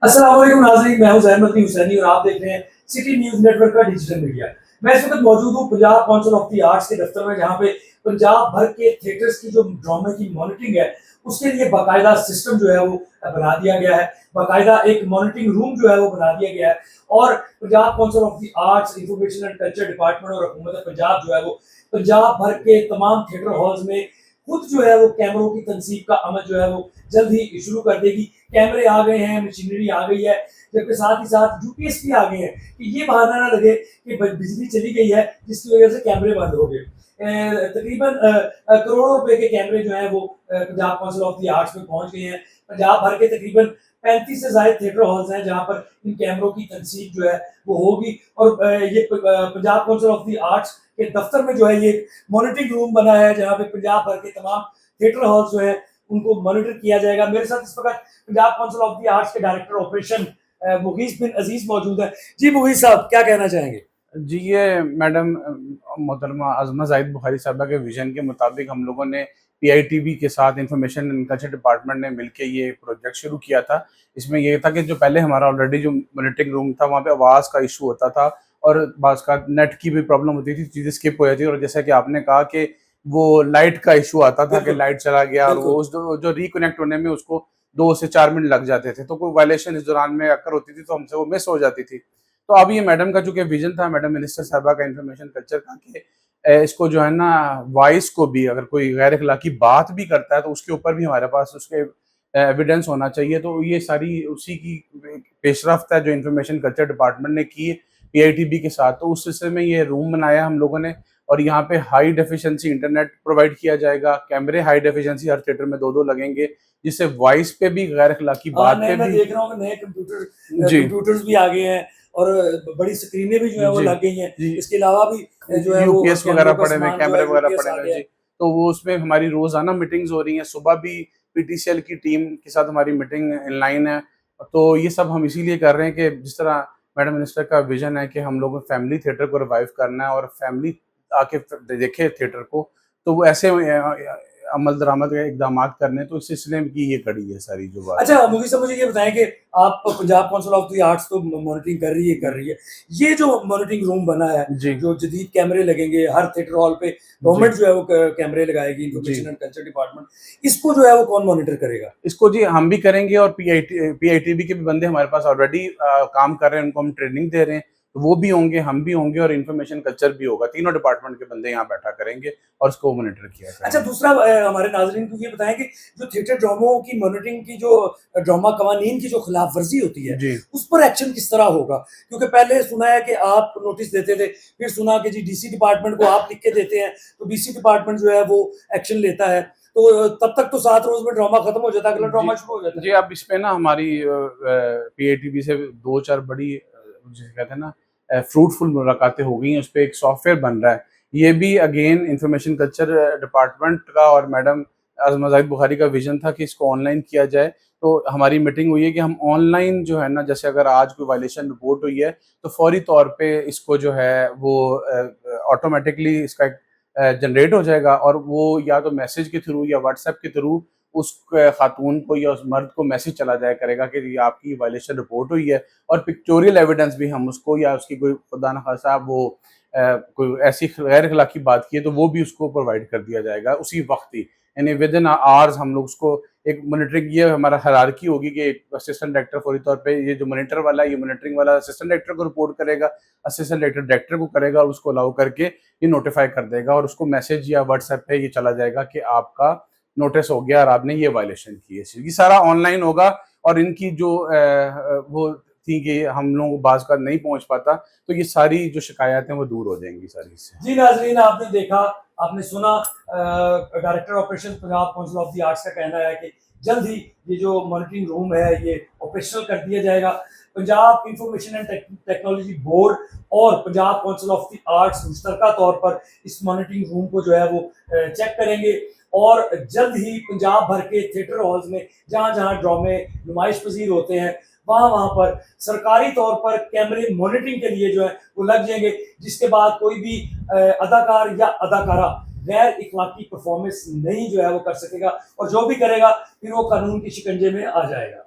अस्सलाम वालेकुम नाज़रीन, मैं हूं ज़हमती हुसैनी और आप देख रहे हैं सिटी न्यूज़ नेटवर्क का डिजिटल मीडिया। मैं इस वक्त मौजूद हूं Punjab council of the arts के दफ्तर में, जहां पे पंजाब भर के थिएटर्स की जो ड्रामे की मॉनिटरिंग है, उसके लिए बाकायदा सिस्टम जो है वो बना दिया गया है। बाकायदा एक मॉनिटरिंग रूम जो है वो बना दिया गया है और Punjab council of the arts, information and culture department और हुकूमत पंजाब जो है वो पंजाब भर के तमाम थिएटर हॉल्स में खुद जो है वो कैमरों की तनसीब का अमल जो है वो जल्द ही शुरू कर देगी। कैमरे आ गए हैं, मशीनरी आ गई है, जबकि साथ ही साथ यूपीएस भी आ गए हैं कि ये बहाना ना लगे कि बिजली चली गई है जिसकी वजह से कैमरे बंद हो गए। तकरीबन करोड़ों रुपए के कैमरे जो हैं वो Punjab council of the arts में पहुंच गए हैं। पंजाब भर के तकरीबन 35 से ज्यादा थिएटर हॉल्स हैं जहां पर इन कैमरों की तनसीब जो है वो होगी। और ये Punjab council of the arts के दफ्तर में जो है ये मॉनिटरिंग रूम बना है, जहाँ पे पंजाब भर के तमाम थिएटर हॉल्स जो है उनको मॉनिटर किया जाएगा। मेरे साथ इस वक्त Punjab council of the arts के डायरेक्टर ऑपरेशन मुगीस बिन अजीज मौजूद है। जी मुगीस साहब, क्या कहना चाहेंगे? जी, ये मैडम मोहतरमा अज़मा ज़ाहिद बुखारी साहबा के विज़न के मुताबिक हम लोगों ने पीआईटीबी के साथ इंफॉर्मेशन एंड कल्चर डिपार्टमेंट ने मिलके ये प्रोजेक्ट शुरू किया था। इसमें ये था कि जो पहले हमारा ऑलरेडी जो मॉनिटरिंग रूम था, वहाँ पे आवाज़ का इशू होता था और बाज़ का नेट की भी प्रॉब्लम होती थी, चीज़ें स्किप हो जाती थी। और जैसा कि आपने कहा कि वो लाइट का इशू आता था कि बिल्कुल, लाइट चला गया और वो बिल्कुल। उस जो रिकनेक्ट होने में उसको 2 से 4 मिनट लग जाते थे। तो कोई वायलेशन इस दौरान में अक्सर होती थी, तो हमसे वो मिस हो जाती थी। तो अब ये मैडम का चूँकि विज़न था, मैडम मिनिस्टर साहिबा का इंफॉर्मेशन कल्चर का, कि इसको जो है ना वॉइस को भी अगर कोई गैर अखलाकी बात भी करता है तो उसके ऊपर भी हमारे पास उसके एविडेंस होना चाहिए। तो ये सारी उसी की पेशरफ्त है जो इंफॉर्मेशन कल्चर डिपार्टमेंट ने की पीआईटीबी के साथ। तो उस सिलसिले में ये रूम बनाया हम लोगों ने और यहाँ पे हाई डेफिशिएंसी इंटरनेट प्रोवाइड किया जाएगा। कैमरे हाई डेफिशिएंसी हर थिएटर में 2-2 लगेंगे, जिससे वॉइस पे भी गैर अखलाकी हाँ, बात नए पे मैं भी। देख रहा हूँ कि नए जी, कंप्यूटर्स भी आ गए हैं और बड़ी स्क्रीनें भी जो है वो जी, लग गई हैं। जी। इसके अलावा भी जो है वो यूपीएस वगैरह कैमरों का पड़े हुए हैं, सामान जो कैमरे है वगैरह यूपीएस पड़े आ हुए हैं। गया जी, है। तो वो उसमें हमारी रोज़ाना मीटिंग्स हो रही हैं, सुबह भी पीटीसीएल की टीम के साथ हमारी मीटिंग इन लाइन है। तो ये सब हम इसीलिए कर रहे हैं कि जिस तरह मैडम मिनिस्टर का विज़न है कि हम लोग फैमिली थिएटर को रिवाइव करना है और फैमिली आके देखे थिएटर को, तो वो ऐसे अमल दरामद के इकदामात करने, तो इस सिलसिले में की ये कड़ी है सारी जो बात है। अच्छा मुगीस साहब, मुझे ये बताएं कि आप Punjab council of the arts तो मॉनिटरिंग कर रही है, कर रही है। ये जो मॉनिटरिंग रूम बना है, जी, जो जदीद कैमरे लगेंगे हर थिएटर हॉल पे, जी, गवर्नमेंट जो है वो कैमरे लगाएगी, जी। इंफॉर्मेशन एंड कल्चर डिपार्टमेंट, इसको जो है वो कौन मॉनिटर करेगा? इसको जी हम भी करेंगे और पीआईटीबी के भी बंदे हमारे पास ऑलरेडी काम कर रहे हैं, उनको हम ट्रेनिंग दे रहे हैं। तो वो भी होंगे, हम भी होंगे और इन्फॉर्मेशन कल्चर भी होगा। तीनों डिपार्टमेंट के बंदे यहाँ बैठा करेंगे और उसको मॉनिटर किया अच्छा, करेंगे। दूसरा हमारे नाज़रीन को ये बताएँ कि जो थिएटर ड्रामों की मॉनिटरिंग की जो ड्रामा कवानीन की जो खिलाफ वर्ज़ी होती है, जी। उस पर एक्शन किस तरह होगा? क्योंकि पहले सुना है कि आप नोटिस देते थे, फिर सुना कि जी डीसी डिपार्टमेंट को आप लिख के देते हैं, तो डीसी डिपार्टमेंट जो है वो एक्शन लेता है। तो तब तक तो 7 रोज़ में ड्रामा खत्म हो जाता है, अगला जी, ड्रामा शुरू हो जाता है। जी, अब इसमें ना हमारी पीआईटीबी से 2-4 बड़ी जिसे कहते हैं ना फ्रूटफुल मुलाकातें हो गई हैं, उसपे एक सॉफ्टवेयर बन रहा है। ये भी अगेन इन्फॉर्मेशन कल्चर डिपार्टमेंट का और मैडम अज़मा ज़ाहिद बुखारी का विज़न था कि इसको ऑनलाइन किया जाए। तो हमारी मीटिंग हुई है कि हम ऑनलाइन जो है ना, जैसे अगर आज कोई वायलेशन रिपोर्ट हुई है, तो फ़ौरी तौर पे इसको जो है वो ऑटोमैटिकली इसका एक जनरेट हो जाएगा और वो या तो मैसेज के थ्रू या व्हाट्सएप के थ्रू उस खातून को या उस मर्द को मैसेज चला जाया करेगा कि ये आपकी वायलेशन रिपोर्ट हुई है। और पिक्चोरियल एविडेंस भी हम उसको, या उसकी कोई खुदा न खास्ता वो कोई ऐसी गैर अखलाकी बात की है तो वो भी उसको प्रोवाइड कर दिया जाएगा उसी वक्त ही। यानी विद इन आवर्स हम लोग उसको एक मॉनिटरिंग, ये हमारा हायरार्की होगी कि एक असिस्टेंट डायरेक्टर फौरी तौर पे, ये जो मॉनिटर वाला है ये मॉनिटरिंग वाला असिस्टेंट डायरेक्टर को रिपोर्ट करेगा, असिस्टेंट डायरेक्टर डायरेक्टर को करेगा और उसको अलाउ करके ये नोटिफाई कर देगा और उसको मैसेज या व्हाट्सएप पे ये चला जाएगा कि आपका नोटिस हो गया और आपने ये वायलेशन की है। ये सारा ऑनलाइन होगा और इनकी जो वो थी कि हम लोगों को बाज़ का नहीं पहुँच पाता, तो ये सारी जो शिकायत हैं वो दूर हो जाएँगी सारी इससे। जी नाज़रीन, आपने देखा, आपने सुना, director operation Punjab council of the arts का कहना है कि जल्द ही ये जो मॉनिटरिंग रूम है ये ऑपरेशनल कर दिया जाएगा। Punjab information and technology board और Punjab council of the arts मुश्तरका तौर पर इस मॉनिटरिंग रूम को जो है वो चेक करेंगे और जल्द ही पंजाब भर के थिएटर हॉल्स में जहाँ जहाँ ड्रामे नुमाइश पजीर होते हैं, वहाँ वहाँ पर सरकारी तौर पर कैमरे मॉनिटरिंग के लिए जो है वो लग जाएंगे, जिसके बाद कोई भी अदाकार या अदाकारा गैर इखलाकी परफॉर्मेंस नहीं जो है वो कर सकेगा और जो भी करेगा फिर वो कानून के शिकंजे में आ जाएगा।